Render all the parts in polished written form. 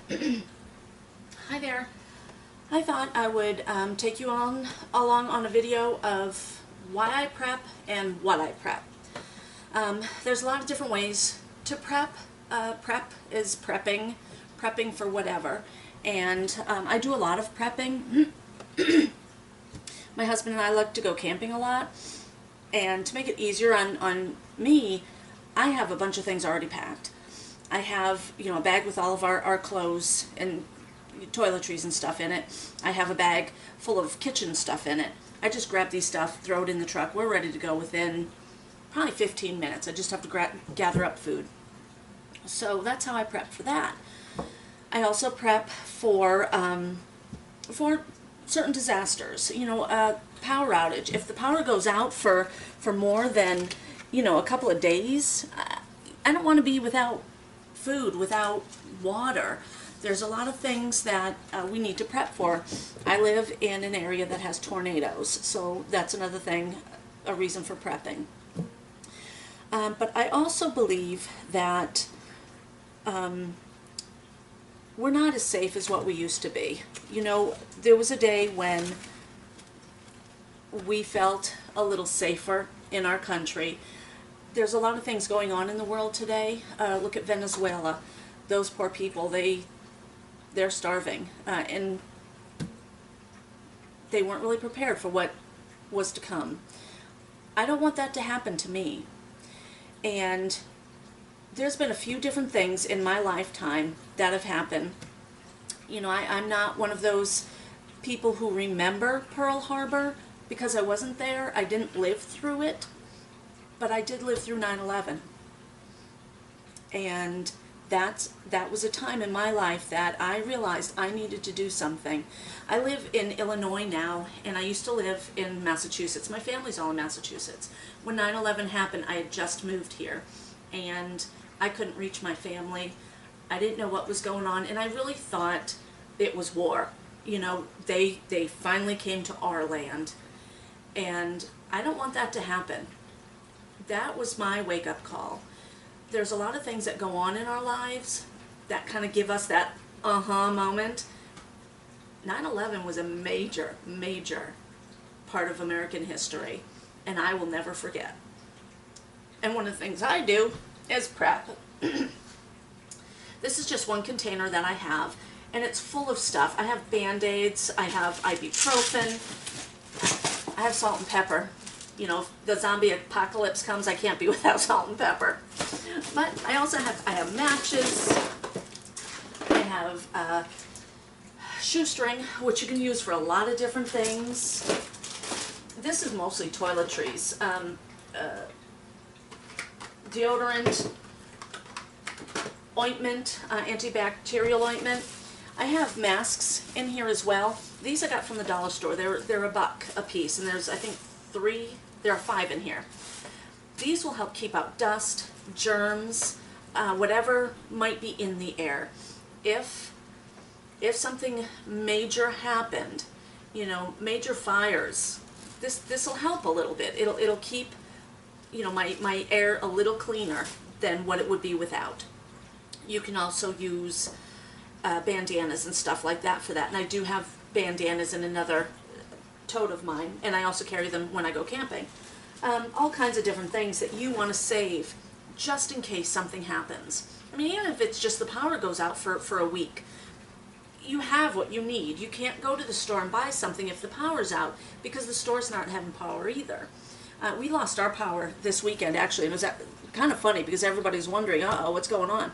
Hi there. I thought I would take you along on a video of why I prep and what I prep. There's a lot of different ways to prep. Prep is prepping for whatever. And I do a lot of prepping. My husband and I like to go camping a lot. And to make it easier on me, I have a bunch of things already packed. I have, a bag with all of our clothes and toiletries and stuff in it. I have a bag full of kitchen stuff in it. I just grab these stuff, throw it in the truck. We're ready to go within probably 15 minutes. I just have to gather up food. So that's how I prep for that. I also prep for certain disasters. Power outage. If the power goes out for more than, a couple of days, I don't want to be without food, without water. There's a lot of things that we need to prep for. I live in an area that has tornadoes, so that's another thing, a reason for prepping. But I also believe that we're not as safe as what we used to be. There was a day when we felt a little safer in our country. There's a lot of things going on in the world today. Look at Venezuela. Those poor people, they're starving, and they weren't really prepared for what was to come. I don't want that to happen to me. And there's been a few different things in my lifetime that have happened. I'm not one of those people who remember Pearl Harbor because I wasn't there. I didn't live through it, but I did live through 9/11. And that was a time in my life that I realized I needed to do something. I live in Illinois now, and I used to live in Massachusetts. My family's all in Massachusetts. When 9/11 happened, I had just moved here, and I couldn't reach my family. I didn't know what was going on, and I really thought it was war. They finally came to our land, and I don't want that to happen. That was my wake-up call. There's a lot of things that go on in our lives that kind of give us that moment. 9/11 was a major, major part of American history, and I will never forget. And one of the things I do is prep. This is just one container that I have, and it's full of stuff. I have Band-Aids, I have ibuprofen, I have salt and pepper. If the zombie apocalypse comes, I can't be without salt and pepper. But I also have matches, I have shoestring, which you can use for a lot of different things. This is mostly toiletries. Deodorant, ointment, antibacterial ointment. I have masks in here as well. These I got from the dollar store. They're $1 a piece, and there's, I think, there are 5 in here. These will help keep out dust, germs, whatever might be in the air. If something major happened, major fires, this will help a little bit. It'll keep my air a little cleaner than what it would be without. You can also use bandanas and stuff like that for that. And I do have bandanas in another tote of mine, and I also carry them when I go camping. All kinds of different things that you want to save just in case something happens. Even if it's just the power goes out for a week, you have what you need. You can't go to the store and buy something if the power's out because the store's not having power either. We lost our power this weekend, actually. It was kind of funny because everybody's wondering, uh-oh, what's going on?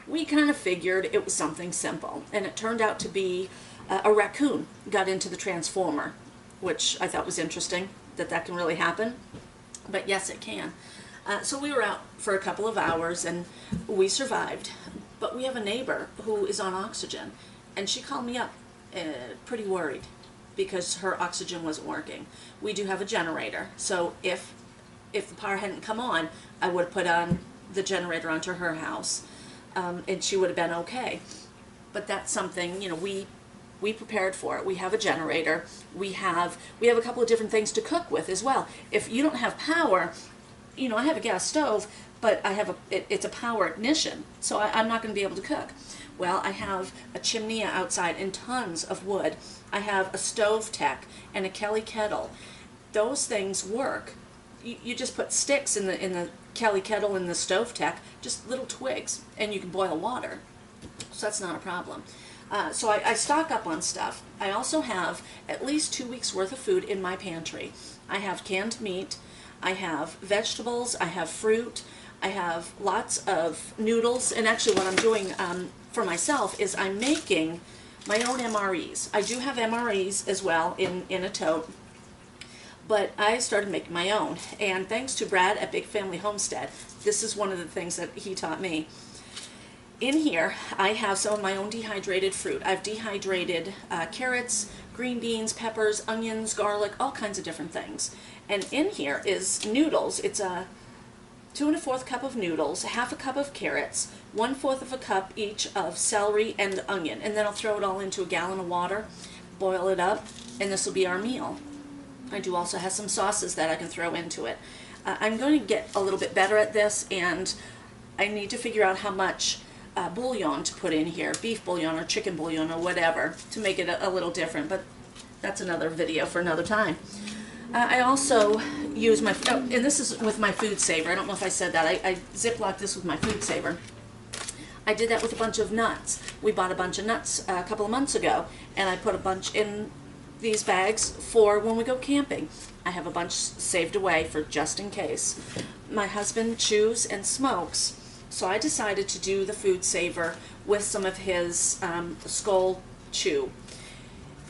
We kind of figured it was something simple, and it turned out to be a raccoon got into the transformer, which I thought was interesting that can really happen. But yes, it can. So we were out for a couple of hours, and we survived. But we have a neighbor who is on oxygen, and she called me up pretty worried because her oxygen wasn't working. We do have a generator, so if the power hadn't come on, I would have put on the generator onto her house, and she would have been okay. But that's something, we prepared for it. We have a generator. We have a couple of different things to cook with as well. If you don't have power, I have a gas stove, but I have it's a power ignition, so I'm not going to be able to cook. Well, I have a chimney outside and tons of wood. I have a stove tech and a Kelly kettle. Those things work. You just put sticks in the Kelly kettle and the stove tech, just little twigs, and you can boil water. So that's not a problem. So I stock up on stuff. I also have at least 2 weeks worth of food in my pantry. I have canned meat, I have vegetables, I have fruit, I have lots of noodles, and actually what I'm doing for myself is I'm making my own MREs. I do have MREs as well in a tote, but I started making my own, and thanks to Brad at Big Family Homestead, this is one of the things that he taught me. In here, I have some of my own dehydrated fruit. I've dehydrated carrots, green beans, peppers, onions, garlic, all kinds of different things. And in here is noodles. It's a 2 1/4 cup of noodles, 1/2 cup of carrots, 1/4 of a cup each of celery and onion. And then I'll throw it all into a gallon of water, boil it up, and this will be our meal. I do also have some sauces that I can throw into it. I'm going to get a little bit better at this, and I need to figure out how much bouillon to put in here, beef bouillon or chicken bouillon or whatever, to make it a little different, but that's another video for another time. I also use my, and this is with my food saver. I don't know if I said that. I Ziploc this with my food saver. I did that with a bunch of nuts. We bought a bunch of nuts a couple of months ago, and I put a bunch in these bags for when we go camping. I have a bunch saved away for just in case. My husband chews and smokes, so I decided to do the food saver with some of his Skoal chew.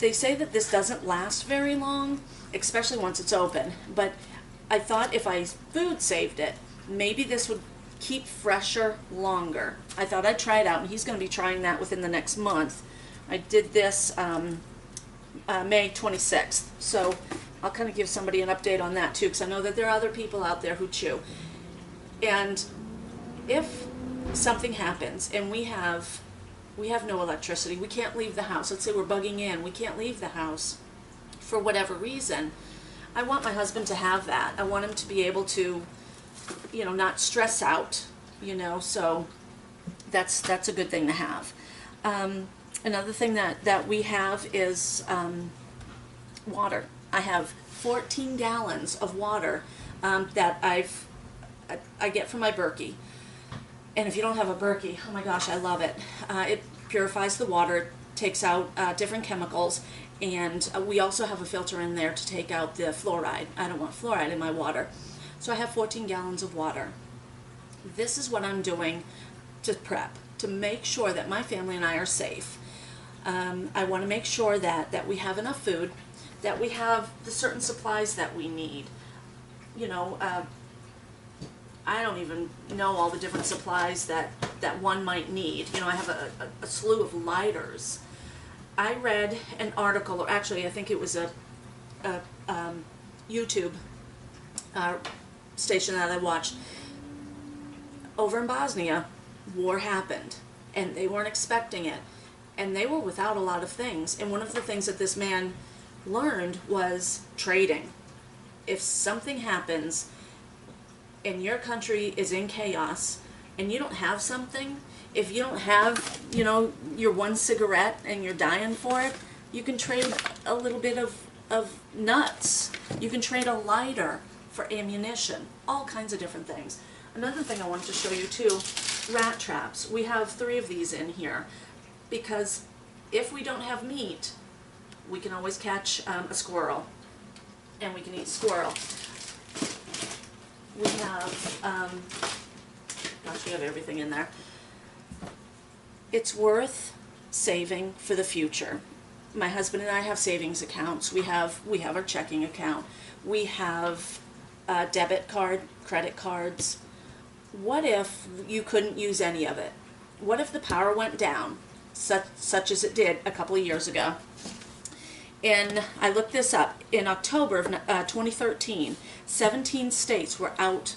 They say that this doesn't last very long, especially once it's open, but I thought if I food saved it, maybe this would keep fresher longer. I thought I'd try it out, and he's going to be trying that within the next month. I did this May 26th, so I'll kind of give somebody an update on that too, because I know that there are other people out there who chew. And if something happens and we have no electricity, we can't leave the house, let's say we're bugging in, we can't leave the house for whatever reason, I want my husband to have that. I want him to be able to, you know, not stress out, you know, so that's a good thing to have. Another thing that we have is water. I have 14 gallons of water that I get from my Berkey. And if you don't have a Berkey, oh my gosh, I love it. It purifies the water, takes out different chemicals, and we also have a filter in there to take out the fluoride. I don't want fluoride in my water. So I have 14 gallons of water. This is what I'm doing to prep, to make sure that my family and I are safe. I want to make sure that we have enough food, that we have the certain supplies that we need. You know, I don't even know all the different supplies that one might need. You know, I have a slew of lighters. I read an article, or actually I think it was a YouTube station that I watched. Over in Bosnia, war happened, and they weren't expecting it. And they were without a lot of things. And one of the things that this man learned was trading. If something happens and your country is in chaos and you don't have something, if you don't have, you know, your one cigarette and you're dying for it, you can trade a little bit of nuts. You can trade a lighter for ammunition, all kinds of different things. Another thing I wanted to show you too, rat traps. We have 3 of these in here because if we don't have meat, we can always catch a squirrel, and we can eat squirrel. We have, gosh, we have everything in there. It's worth saving for the future. My husband and I have savings accounts. We have our checking account. We have a debit card, credit cards. What if you couldn't use any of it? What if the power went down, such as it did a couple of years ago? And I looked this up. In October of 2013, 17 states were out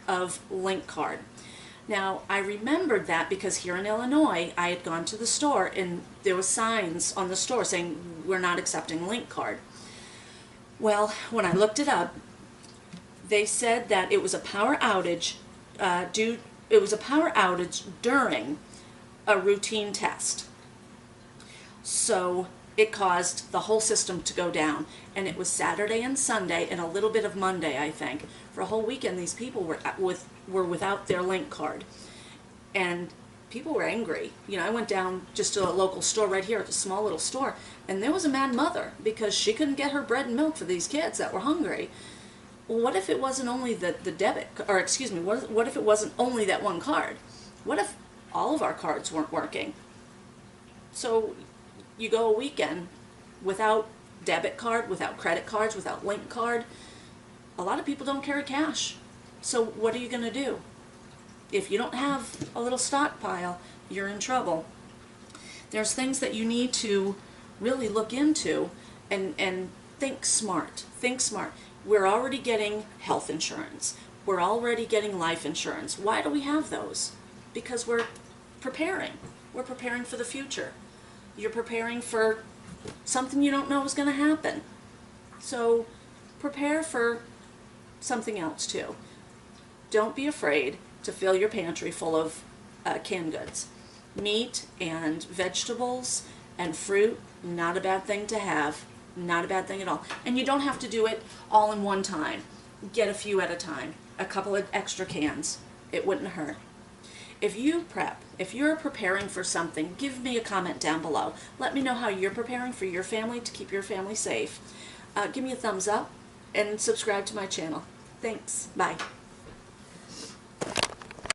of Link Card. Now, I remembered that because here in Illinois, I had gone to the store and there were signs on the store saying, we're not accepting Link Card. Well, when I looked it up, they said that it was a power outage it was a power outage during a routine test. So it caused the whole system to go down. And it was Saturday and Sunday and a little bit of Monday, I think. For a whole weekend, these people were without their link card. And people were angry. You know, I went down just to a local store right here, a small little store, and there was a mad mother because she couldn't get her bread and milk for these kids that were hungry. Well, what if it wasn't only the debit, or excuse me, what if it wasn't only that one card? What if all of our cards weren't working? So you go a weekend without debit card, without credit cards, without link card. A lot of people don't carry cash. So what are you going to do? If you don't have a little stockpile, you're in trouble. There's things that you need to really look into and think smart. Think smart. We're already getting health insurance. We're already getting life insurance. Why do we have those? Because we're preparing. We're preparing for the future. You're preparing for something you don't know is going to happen. So prepare for something else too. Don't be afraid to fill your pantry full of canned goods. Meat and vegetables and fruit, not a bad thing to have. Not a bad thing at all. And you don't have to do it all in one time. Get a few at a time. A couple of extra cans. It wouldn't hurt. If you prep, if you're preparing for something, give me a comment down below. Let me know how you're preparing for your family to keep your family safe. Give me a thumbs up and subscribe to my channel. Thanks. Bye.